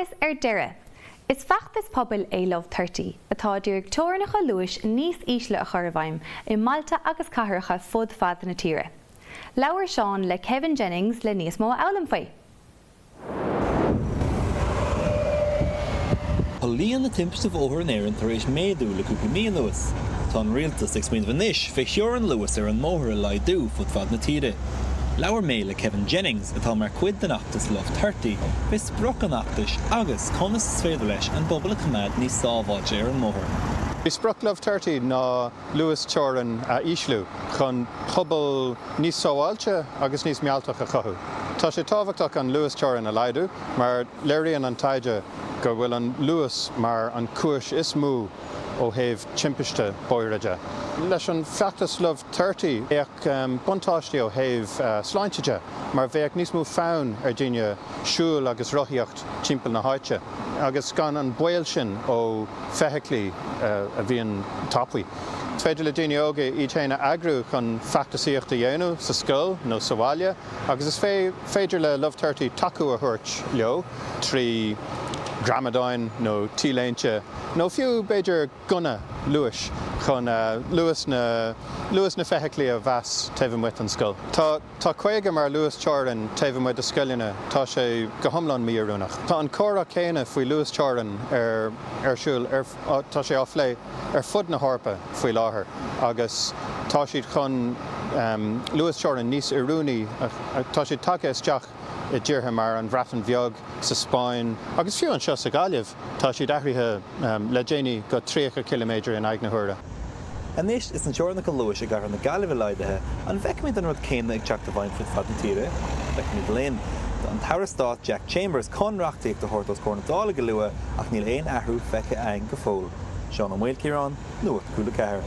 Agus tíre. Is feachtas pobail é Love30, atá dúirg teorainneacha luais níos ísle a chur bhfeidhm i mbailte agus cathracha fud fad na tíre. Labhair Seán le Jennings le níos mó fhoghlaim faoi. Líon na timpiste bhóthar an éireann tar éis méadú le cúpla míon luas. Tá an rialtas ag smaoin bhanis feachtaráin luas ar an móthar a laidú fud fad na tíre. Labhair mé le Jennings atá mar cuid den achtas Love30 fis broch an achtas agus conas sféidir leis an bobal a cumad níos sábháide ar an móthar. Is broch Love30 ná luas teorainn a íslú chun pobal níos sábháilte agus níos mealteach a chathú. Tá sé tábhachtach an luas teorainn a laidú, mar léiríonn an taide go bhfuil an luas mar an cúis is mú ó thaobh timpiste bóireide. Leis an feachtas Love30 ag buntáistí ó thaobh sláinteide, mar bheadh níos mó fonn ar daoine siúil agus rothaíocht timpeall na háite, agus gan an bhfuil sin ó feithiclí a bhíon taphaí. Féidir le daoine óga í téanna agrú chun feachtasaíocht a dhéanú sa scoil nó sa bhaile, agus is féidir le Love30 taú a thuirt leo trí gramadáin nó tíorainneacha nó fiú beidir gunna luais chun luas na feithiclí a bheas taobh muid an scoil. Tá chuige mar luas teorainn taobh muid a scoileanna tá sé go hiomlán míorúnach. Tá an córa céine faoi luas teorainn ar siúil tá sé áflé ar fud na hárpa faoi láthair, agus tá siad chun luas teorainn níos iarúnaí tá siad take isteach I ddíortha mar an bhreathant bheag sa Spáin, agus fiú an seo sa Gaillimh tá siad aithrithe le déanaí go 3 km in aghaidh na huaire. Anis is an teorainneacha luais a gar na Gaillimh leideithe an bheicimid an rud céine ag teach do bhain fud fad na tíre, bheicimid léinn. An Tárastát Jack Chambers conreachtaí ag do thuirt os cónadála go luath ach níl aon athrú feice aing go fóil. Seán Maoilchiaráin, Nuacht Cúla4.